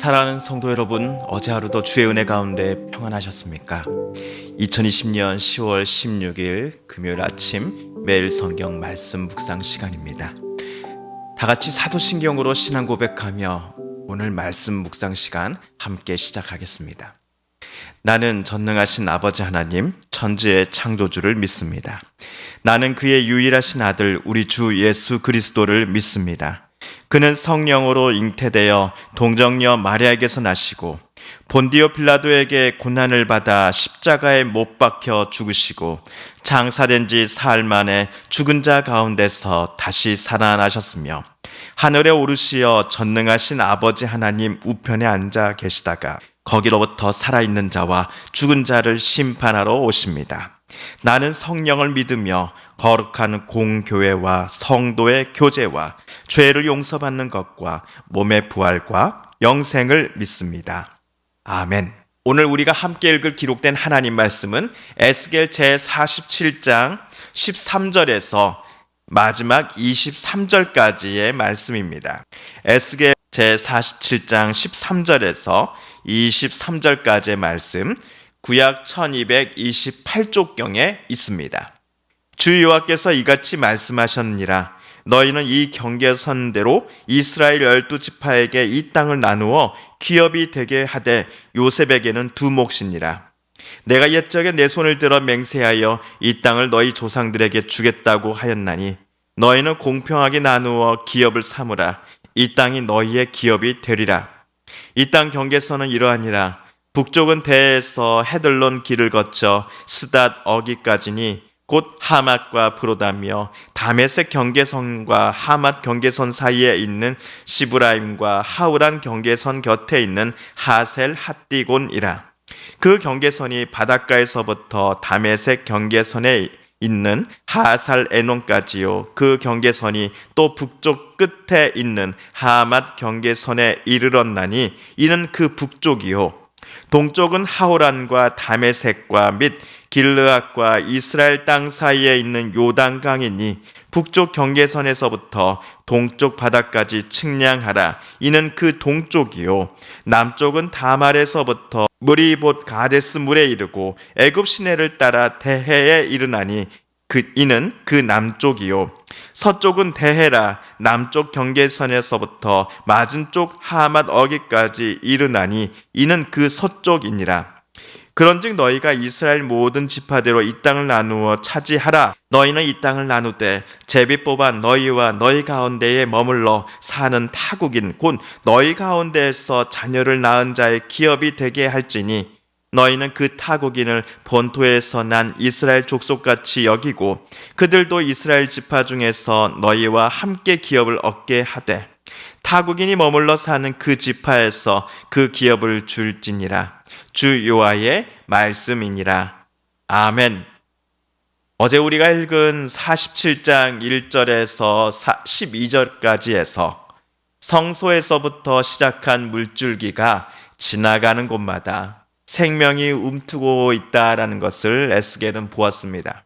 사랑하는 성도 여러분, 어제 하루도 주의 은혜 가운데 평안하셨습니까? 2020년 10월 16일 금요일 아침 매일 성경 말씀 묵상 시간입니다. 다 같이 사도신경으로 신앙 고백하며 오늘 말씀 묵상 시간 함께 시작하겠습니다. 나는 전능하신 아버지 하나님, 천지의 창조주를 믿습니다. 나는 그의 유일하신 아들 우리 주 예수 그리스도를 믿습니다. 그는 성령으로 잉태되어 동정녀 마리아에게서 나시고 본디오 빌라도에게 고난을 받아 십자가에 못 박혀 죽으시고 장사된 지 사흘 만에 죽은 자 가운데서 다시 살아나셨으며 하늘에 오르시어 전능하신 아버지 하나님 우편에 앉아 계시다가 거기로부터 살아있는 자와 죽은 자를 심판하러 오십니다. 나는 성령을 믿으며 거룩한 공교회와 성도의 교제와 죄를 용서받는 것과 몸의 부활과 영생을 믿습니다. 아멘. 오늘 우리가 함께 읽을 기록된 하나님 말씀은 에스겔 제47장 13절에서 마지막 23절까지의 말씀입니다. 에스겔 제47장 13절에서 23절까지의 말씀, 구약 1228쪽경에 있습니다. 주 여호와께서 이같이 말씀하셨느니라. 너희는 이 경계선대로 이스라엘 12지파에게 이 땅을 나누어 기업이 되게 하되 요셉에게는 두 몫이니라. 내가 옛적에 내 손을 들어 맹세하여 이 땅을 너희 조상들에게 주겠다고 하였나니 너희는 공평하게 나누어 기업을 삼으라. 이 땅이 너희의 기업이 되리라. 이 땅 경계선은 이러하니라. 북쪽은 대에서 헤들론 길을 거쳐 스닷 어기까지니 곧 하맛과 브로다며 다메섹 경계선과 하맛 경계선 사이에 있는 시브라임과 하우란 경계선 곁에 있는 하셀 핫디곤이라. 그 경계선이 바닷가에서부터 다메섹 경계선에 있는 하살 에논까지요. 그 경계선이 또 북쪽 끝에 있는 하맛 경계선에 이르렀나니 이는 그 북쪽이요. 동쪽은 하오란과 다메섹과 및 길르앗과 이스라엘 땅 사이에 있는 요단강이니 북쪽 경계선에서부터 동쪽 바다까지 측량하라. 이는 그 동쪽이요. 남쪽은 다말에서부터 무리봇 가데스 물에 이르고 애굽 시내를 따라 대해에 이르나니 이는 그 남쪽이요. 서쪽은 대해라. 남쪽 경계선에서부터 맞은쪽 하맛 어기까지 이르나니 이는 그 서쪽이니라. 그런즉 너희가 이스라엘 모든 지파대로 이 땅을 나누어 차지하라. 너희는 이 땅을 나누되 제비 뽑아 너희와 너희 가운데에 머물러 사는 타국인 곧 너희 가운데에서 자녀를 낳은 자의 기업이 되게 할지니 너희는 그 타국인을 본토에서 난 이스라엘 족속같이 여기고 그들도 이스라엘 지파 중에서 너희와 함께 기업을 얻게 하되 타국인이 머물러 사는 그 지파에서 그 기업을 줄지니라. 주 여호와의 말씀이니라. 아멘. 어제 우리가 읽은 47장 1절에서 12절까지에서 성소에서부터 시작한 물줄기가 지나가는 곳마다 생명이 움트고 있다라는 것을 에스겔은 보았습니다.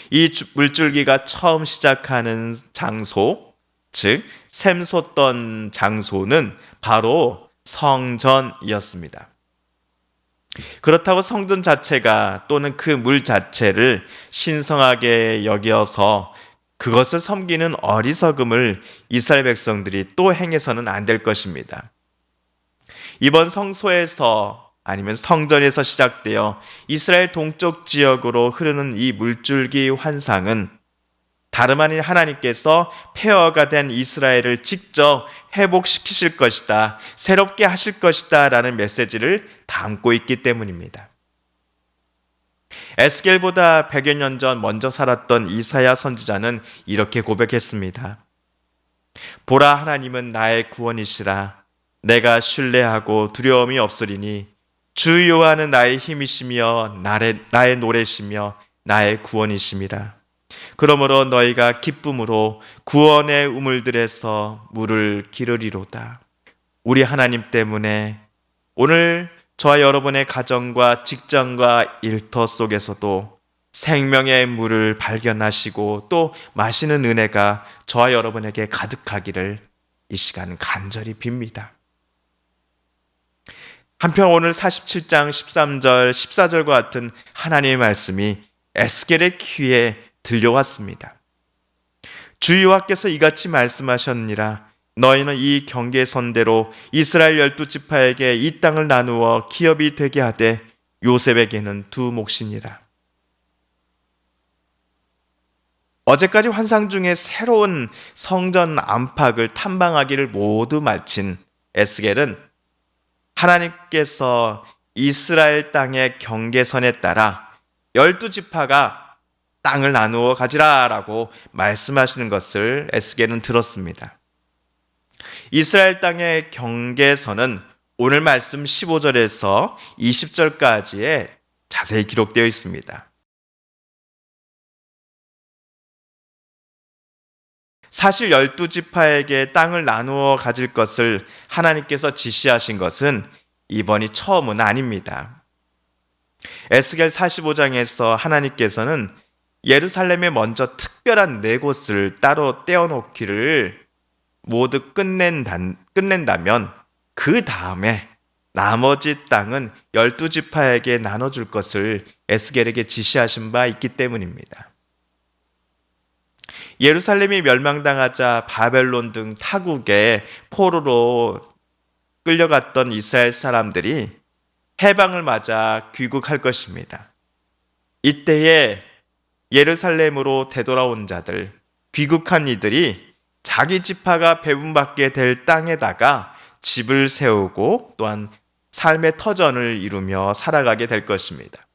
이 물줄기가 처음 시작하는 장소, 즉 샘솟던 장소는 바로 성전이었습니다. 그렇다고 성전 자체가 또는 그 물 자체를 신성하게 여겨서 그것을 섬기는 어리석음을 이스라엘 백성들이 또 행해서는 안 될 것입니다. 이번 성소에서 아니면 성전에서 시작되어 이스라엘 동쪽 지역으로 흐르는 이 물줄기 환상은 다름 아닌 하나님께서 폐허가 된 이스라엘을 직접 회복시키실 것이다, 새롭게 하실 것이다 라는 메시지를 담고 있기 때문입니다. 에스겔보다 100여 년 전 먼저 살았던 이사야 선지자는 이렇게 고백했습니다. 보라, 하나님은 나의 구원이시라. 내가 신뢰하고 두려움이 없으리니 주 여호와는 나의 힘이시며 나의 노래시며 나의 구원이심이라. 그러므로 너희가 기쁨으로 구원의 우물들에서 물을 기르리로다. 우리 하나님 때문에 오늘 저와 여러분의 가정과 직장과 일터 속에서도 생명의 물을 발견하시고 또 마시는 은혜가 저와 여러분에게 가득하기를 이 시간 간절히 빕니다. 한편 오늘 47장 13절, 14절과 같은 하나님의 말씀이 에스겔의 귀에 들려왔습니다. 주 여호와께서 이같이 말씀하셨느니라. 너희는 이 경계선대로 이스라엘 12지파에게 이 땅을 나누어 기업이 되게 하되 요셉에게는 두 몫이니라. 어제까지 환상 중에 새로운 성전 안팎을 탐방하기를 모두 마친 에스겔은 하나님께서 이스라엘 땅의 경계선에 따라 12지파가 땅을 나누어 가지라라고 말씀하시는 것을 에스겔은 들었습니다. 이스라엘 땅의 경계선은 오늘 말씀 15절에서 20절까지에 자세히 기록되어 있습니다. 사실 12지파에게 땅을 나누어 가질 것을 하나님께서 지시하신 것은 이번이 처음은 아닙니다. 에스겔 45장에서 하나님께서는 예루살렘에 먼저 특별한 네 곳을 따로 떼어놓기를 모두 끝낸다면 그 다음에 나머지 땅은 12지파에게 나눠줄 것을 에스겔에게 지시하신 바 있기 때문입니다. 예루살렘이 멸망당하자 바벨론 등 타국의 포로로 끌려갔던 이스라엘 사람들이 해방을 맞아 귀국할 것입니다. 이때에 예루살렘으로 되돌아온 자들, 귀국한 이들이 자기 지파가 배분받게 될 땅에다가 집을 세우고 또한 삶의 터전을 이루며 살아가게 될 것입니다.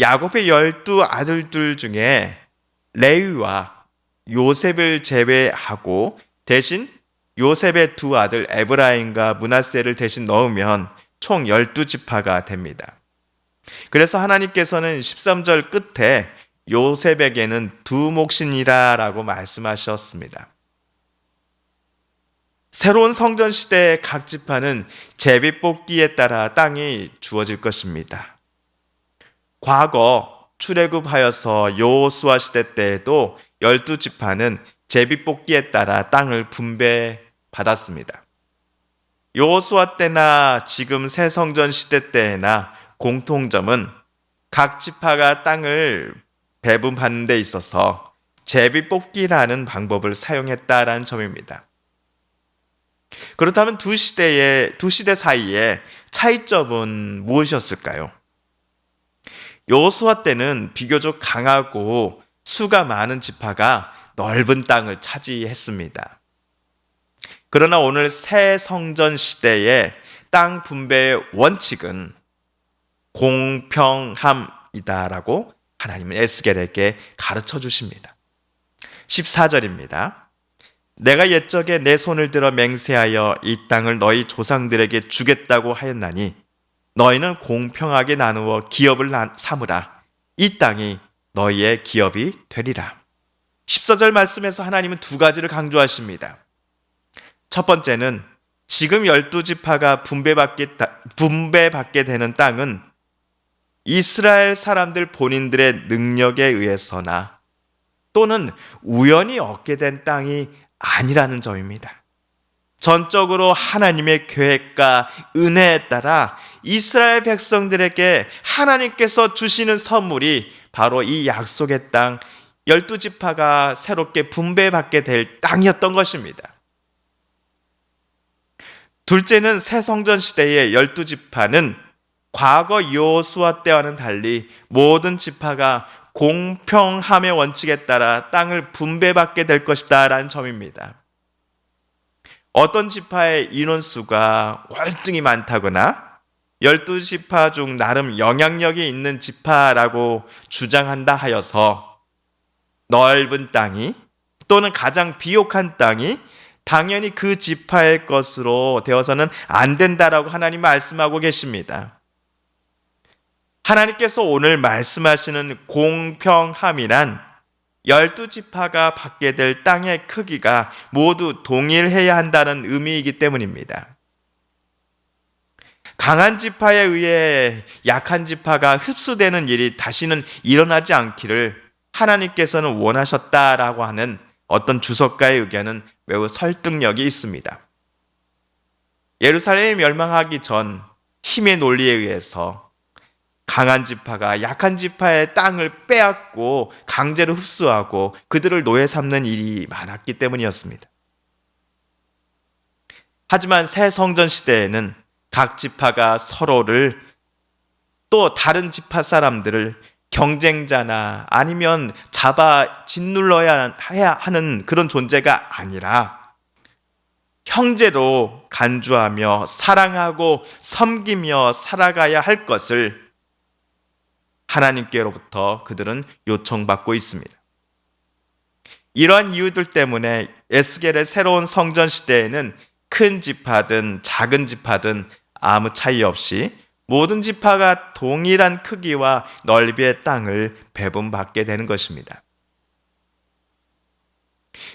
야곱의 12아들들 중에 레위와 요셉을 제외하고 대신 요셉의 두 아들 에브라임과 므낫세를 대신 넣으면 총 12지파가 됩니다. 그래서 하나님께서는 13절 끝에 요셉에게는 두 몫이니라 라고 말씀하셨습니다. 새로운 성전 시대의 각 지파는 제비뽑기에 따라 땅이 주어질 것입니다. 과거 출애굽하여서 여호수아 시대 때에도 12지파는 제비뽑기에 따라 땅을 분배받았습니다. 여호수아 때나 지금 새 성전 시대 때나 공통점은 각 지파가 땅을 배분받는 데 있어서 제비뽑기라는 방법을 사용했다라는 점입니다. 그렇다면 두 시대 사이에 차이점은 무엇이었을까요? 여호수아 때는 비교적 강하고 수가 많은 지파가 넓은 땅을 차지했습니다. 그러나 오늘 새 성전 시대의 땅 분배의 원칙은 공평함이다라고 하나님은 에스겔에게 가르쳐 주십니다. 14절입니다. 내가 옛적에 내 손을 들어 맹세하여 이 땅을 너희 조상들에게 주겠다고 하였나니 너희는 공평하게 나누어 기업을 삼으라. 이 땅이 너희의 기업이 되리라. 14절 말씀에서 하나님은 두 가지를 강조하십니다. 첫 번째는 지금 12지파가 분배받게 되는 땅은 이스라엘 사람들 본인들의 능력에 의해서나 또는 우연히 얻게 된 땅이 아니라는 점입니다. 전적으로 하나님의 계획과 은혜에 따라 이스라엘 백성들에게 하나님께서 주시는 선물이 바로 이 약속의 땅 12지파가 새롭게 분배받게 될 땅이었던 것입니다. 둘째는 새 성전 시대의 12지파는 과거 여호수아 때와는 달리 모든 지파가 공평함의 원칙에 따라 땅을 분배받게 될 것이다 라는 점입니다. 어떤 지파의 인원수가 월등히 많다거나 12지파 중 나름 영향력이 있는 지파라고 주장한다 하여서 넓은 땅이 또는 가장 비옥한 땅이 당연히 그 지파의 것으로 되어서는 안 된다라고 하나님 말씀하고 계십니다. 하나님께서 오늘 말씀하시는 공평함이란 12지파가 받게 될 땅의 크기가 모두 동일해야 한다는 의미이기 때문입니다. 강한 지파에 의해 약한 지파가 흡수되는 일이 다시는 일어나지 않기를 하나님께서는 원하셨다라고 하는 어떤 주석가의 의견은 매우 설득력이 있습니다. 예루살렘이 멸망하기 전 힘의 논리에 의해서 강한 지파가 약한 지파의 땅을 빼앗고 강제로 흡수하고 그들을 노예 삼는 일이 많았기 때문이었습니다. 하지만 새 성전 시대에는 각 지파가 서로를 또 다른 지파 사람들을 경쟁자나 아니면 잡아 짓눌러야 하는 그런 존재가 아니라 형제로 간주하며 사랑하고 섬기며 살아가야 할 것을 하나님께로부터 그들은 요청받고 있습니다. 이러한 이유들 때문에 에스겔의 새로운 성전 시대에는 큰 지파든 작은 지파든 아무 차이 없이 모든 지파가 동일한 크기와 넓이의 땅을 배분받게 되는 것입니다.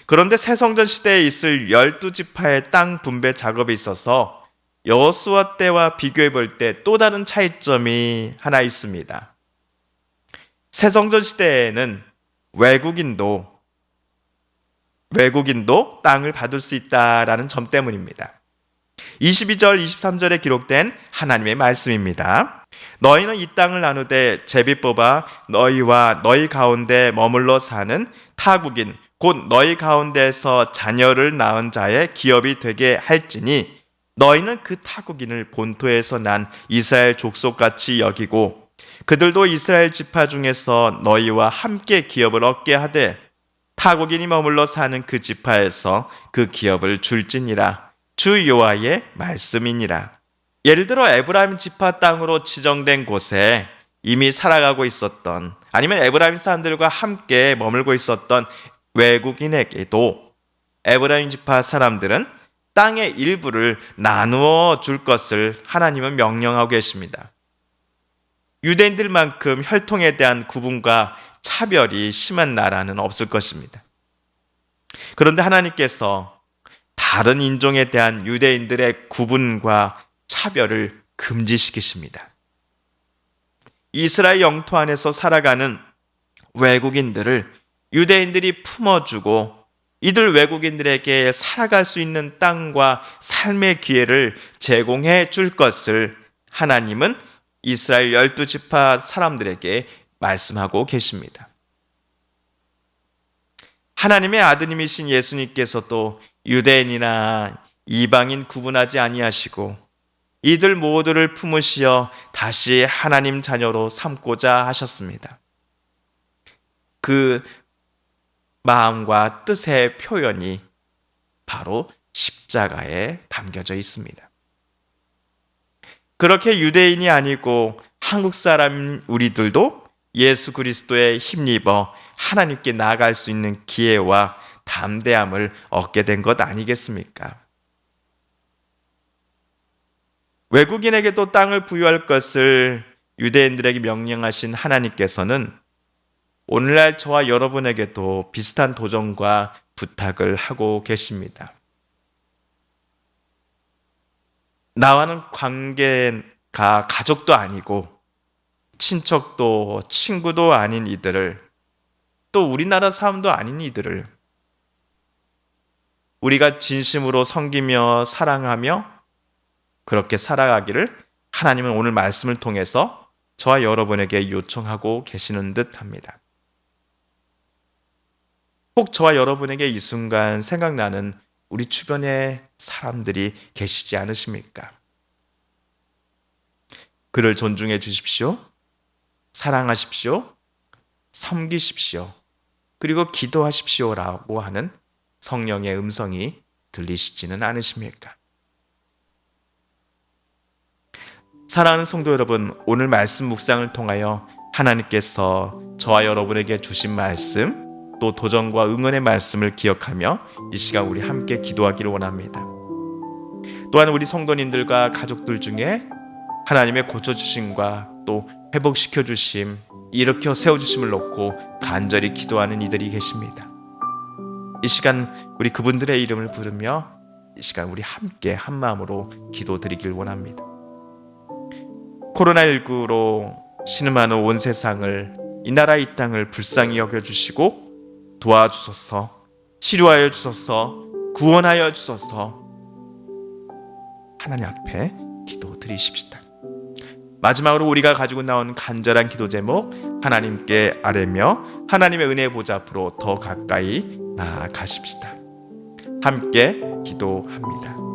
그런데 새 성전 시대에 있을 12지파의 땅 분배 작업에 있어서 여호수아 때와 비교해 볼 때 또 다른 차이점이 하나 있습니다. 새 성전 시대에는 외국인도 땅을 받을 수 있다라는 점 때문입니다. 22절, 23절에 기록된 하나님의 말씀입니다. 너희는 이 땅을 나누되 제비 뽑아 너희와 너희 가운데 머물러 사는 타국인 곧 너희 가운데서 자녀를 낳은 자의 기업이 되게 할지니 너희는 그 타국인을 본토에서 난 이스라엘 족속같이 여기고 그들도 이스라엘 지파 중에서 너희와 함께 기업을 얻게 하되 타국인이 머물러 사는 그 지파에서 그 기업을 줄지니라. 주 여호와의 말씀이니라. 예를 들어 에브라임 지파 땅으로 지정된 곳에 이미 살아가고 있었던 아니면 에브라임 사람들과 함께 머물고 있었던 외국인에게도 에브라임 지파 사람들은 땅의 일부를 나누어 줄 것을 하나님은 명령하고 계십니다. 유대인들만큼 혈통에 대한 구분과 차별이 심한 나라는 없을 것입니다. 그런데 하나님께서 다른 인종에 대한 유대인들의 구분과 차별을 금지시키십니다. 이스라엘 영토 안에서 살아가는 외국인들을 유대인들이 품어주고 이들 외국인들에게 살아갈 수 있는 땅과 삶의 기회를 제공해 줄 것을 하나님은 이스라엘 12지파 사람들에게 말씀하고 계십니다. 하나님의 아드님이신 예수님께서도 유대인이나 이방인 구분하지 아니하시고 이들 모두를 품으시어 다시 하나님 자녀로 삼고자 하셨습니다. 그 마음과 뜻의 표현이 바로 십자가에 담겨져 있습니다. 그렇게 유대인이 아니고 한국 사람 우리들도 예수 그리스도에 힘입어 하나님께 나아갈 수 있는 기회와 담대함을 얻게 된 것 아니겠습니까? 외국인에게도 땅을 부여할 것을 유대인들에게 명령하신 하나님께서는 오늘날 저와 여러분에게도 비슷한 도전과 부탁을 하고 계십니다. 나와는 관계가 가족도 아니고 친척도 친구도 아닌 이들을 또 우리나라 사람도 아닌 이들을 우리가 진심으로 섬기며 사랑하며 그렇게 살아가기를 하나님은 오늘 말씀을 통해서 저와 여러분에게 요청하고 계시는 듯합니다. 혹 저와 여러분에게 이 순간 생각나는 우리 주변에 사람들이 계시지 않으십니까? 그를 존중해 주십시오. 사랑하십시오. 섬기십시오. 그리고 기도하십시오라고 하는 성령의 음성이 들리시지는 않으십니까? 사랑하는 성도 여러분, 오늘 말씀 묵상을 통하여 하나님께서 저와 여러분에게 주신 말씀 또 도전과 응원의 말씀을 기억하며 이 시간 우리 함께 기도하기를 원합니다. 또한 우리 성도님들과 가족들 중에 하나님의 고쳐주심과 또 회복시켜주심, 일으켜 세워주심을 놓고 간절히 기도하는 이들이 계십니다. 이 시간 우리 그분들의 이름을 부르며 이 시간 우리 함께 한마음으로 기도드리길 원합니다. 코로나19로 신음하는 온 세상을 이 나라 이 땅을 불쌍히 여겨주시고 도와주소서, 치료하여 주소서, 구원하여 주소서. 하나님 앞에 기도 드리십시다. 마지막으로 우리가 가지고 나온 간절한 기도 제목, 하나님께 아뢰며 하나님의 은혜 보좌 앞으로 더 가까이 나아가십시다. 함께 기도합니다.